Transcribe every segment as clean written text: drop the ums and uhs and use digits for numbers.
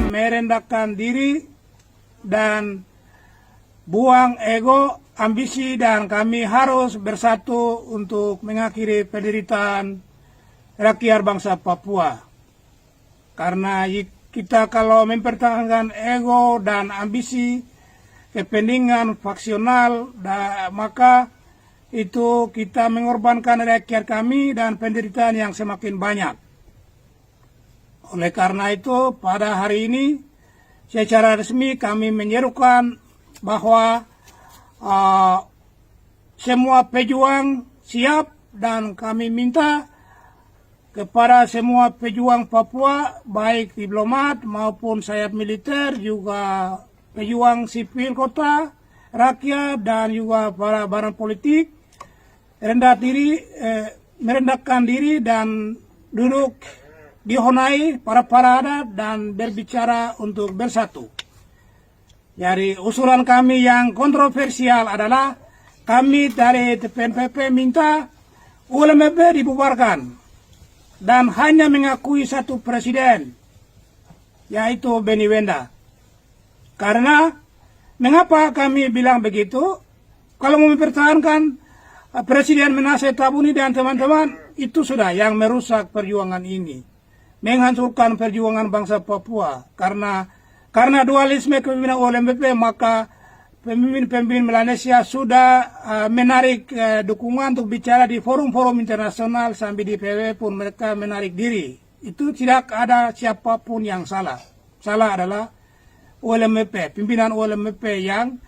merendahkan diri dan buang ego, ambisi, dan kami harus bersatu untuk mengakhiri penderitaan rakyat bangsa Papua. Karena kita kalau mempertahankan ego dan ambisi, kepentingan faksional, maka itu kita mengorbankan rakyat kami dan penderitaan yang semakin banyak. Oleh karena itu, pada hari ini secara resmi kami menyerukan bahwa semua pejuang siap, dan kami minta kepada semua pejuang Papua, baik diplomat maupun sayap militer, juga pejuang sipil kota, rakyat, dan juga para barang politik, merendahkan diri dan duduk di honai para adat dan berbicara untuk bersatu. Jadi usulan kami yang kontroversial adalah kami dari TPNPP minta ULMP dibubarkan dan hanya mengakui satu presiden, yaitu Benny Wenda. Karena mengapa kami bilang begitu? Kalau mau mempertahankan Presiden Menace Tabuni dan teman-teman, itu sudah yang merusak perjuangan ini, menghancurkan perjuangan bangsa Papua. Karena dualisme kepemimpinan ULMP, maka pemimpin-pemimpin Melanesia sudah menarik dukungan untuk bicara di forum-forum internasional, sampai di PBB pun mereka menarik diri. Itu tidak ada siapapun yang salah. Salah adalah ULMP, pimpinan ULMP yang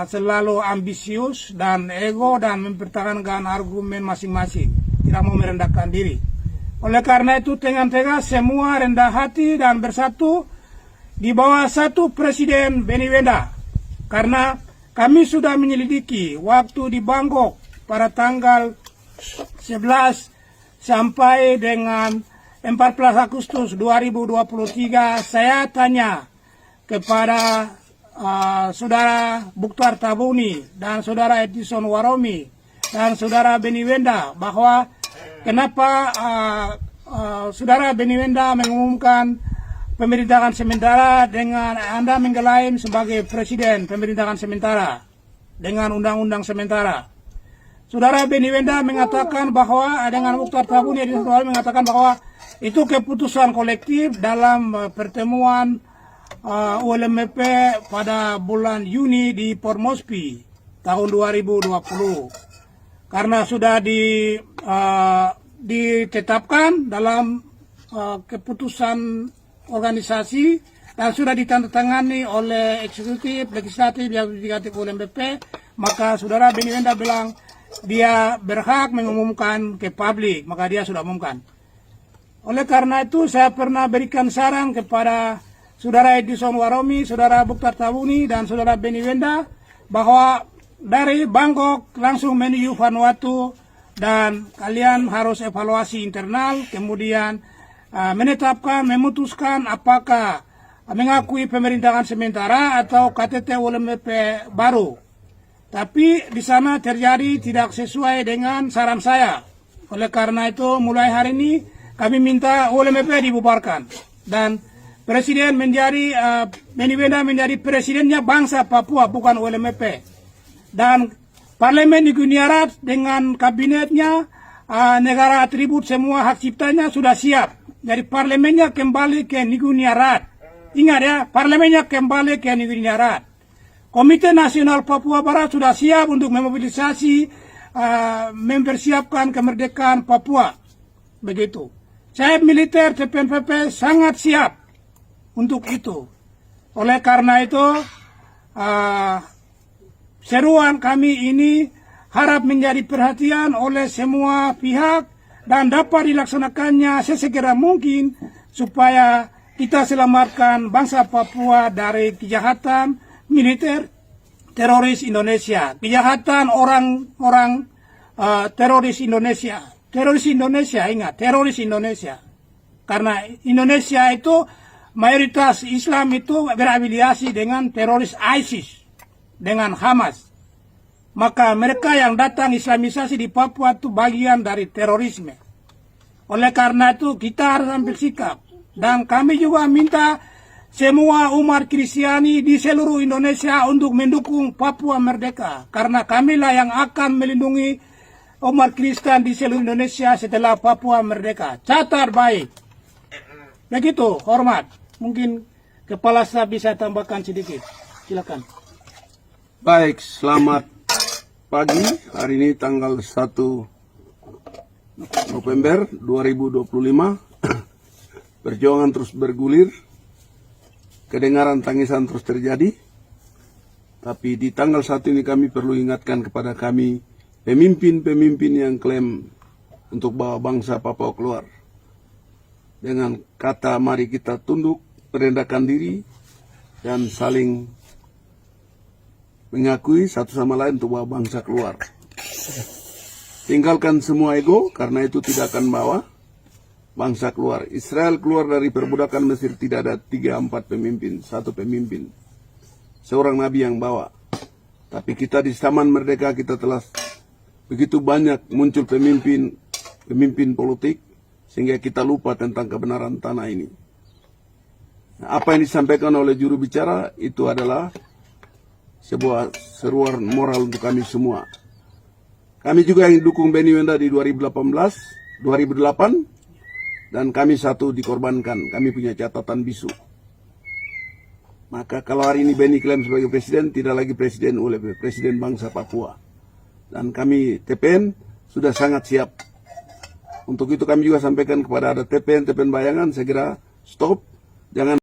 selalu ambisius dan ego dan mempertahankan argumen masing-masing, tidak mau merendahkan diri. Oleh karena itu dengan tegas semua rendah hati dan bersatu di bawah satu presiden Benny Wenda. Karena kami sudah menyelidiki waktu di Bangkok pada tanggal 11 sampai dengan 14 Agustus 2023, saya tanya kepada saudara Bukhtar Tabuni dan saudara Edison Waromi dan saudara Benny Wenda bahwa kenapa saudara Benny Wenda mengumumkan pemerintahan sementara dengan Anda mengklaim sebagai presiden pemerintahan sementara dengan undang-undang sementara. Saudara Benny Wenda mengatakan bahwa dengan Bukhtar Tabuni dan Edison Waromi mengatakan bahwa itu keputusan kolektif dalam pertemuan ULMP pada bulan Juni di Port Moresby tahun 2020, karena sudah ditetapkan dalam keputusan organisasi dan sudah ditandatangani oleh eksekutif, legislatif, yudikatif ULMP, maka saudara Benny Wenda bilang dia berhak mengumumkan ke publik, maka dia sudah umumkan. Oleh karena itu saya pernah berikan saran kepada saudara Edison Waromi, saudara Bukhtar Tabuni, dan saudara Benny Wenda bahwa dari Bangkok langsung menuju Vanuatu, dan kalian harus evaluasi internal, kemudian memutuskan apakah mengakui pemerintahan sementara atau KTT ULMP baru. Tapi di sana terjadi tidak sesuai dengan saran saya. Oleh karena itu mulai hari ini kami minta ULMP dibubarkan dan Presiden Benny Wenda menjadi presidennya bangsa Papua, bukan ULMP. Dan Parlemen Niguiniarat dengan kabinetnya, negara atribut semua hak ciptanya sudah siap. Jadi parlemennya kembali ke Niguiniarat. Ingat ya, parlemennya kembali ke Niguiniarat. Komite Nasional Papua Barat sudah siap untuk memobilisasi, mempersiapkan kemerdekaan Papua. Begitu. Sayap militer TPNPP sangat siap untuk itu. Oleh karena itu, seruan kami ini harap menjadi perhatian oleh semua pihak dan dapat dilaksanakannya sesegera mungkin supaya kita selamatkan bangsa Papua dari kejahatan militer teroris Indonesia, kejahatan orang-orang teroris Indonesia. Teroris Indonesia, ingat, teroris Indonesia. Karena Indonesia itu mayoritas Islam itu berafiliasi dengan teroris ISIS, dengan Hamas. Maka mereka yang datang Islamisasi di Papua itu bagian dari terorisme. Oleh karena itu kita harus ambil sikap. Dan kami juga minta semua umat Kristiani di seluruh Indonesia untuk mendukung Papua merdeka. Karena kamilah yang akan melindungi umat Kristen di seluruh Indonesia setelah Papua merdeka. Catat baik. Begitu, hormat. Mungkin Kepala Staf bisa tambahkan sedikit. Silakan. Baik, selamat pagi. Hari ini tanggal 1 November 2025. Perjuangan terus bergulir. Kedengaran tangisan terus terjadi. Tapi di tanggal 1 ini kami perlu ingatkan kepada kami pemimpin-pemimpin yang klaim untuk bawa bangsa Papua keluar. Dengan kata mari kita tunduk, merendahkan diri, dan saling mengakui satu sama lain untuk bawa bangsa keluar. Tinggalkan semua ego, karena itu tidak akan bawa bangsa keluar. Israel keluar dari perbudakan Mesir tidak ada 3-4 pemimpin, satu pemimpin. Seorang nabi yang bawa. Tapi kita di zaman merdeka kita telah begitu banyak muncul pemimpin politik, sehingga kita lupa tentang kebenaran tanah ini. Nah, apa yang disampaikan oleh juru bicara itu adalah sebuah seruan moral untuk kami semua. Kami juga yang dukung Benny Wenda di 2008, dan kami satu dikorbankan. Kami punya catatan bisu. Maka kalau hari ini Benny klaim sebagai presiden, tidak lagi presiden oleh presiden bangsa Papua. Dan kami TPN sudah sangat siap. Untuk itu kami juga sampaikan kepada ada TPN bayangan, segera stop, jangan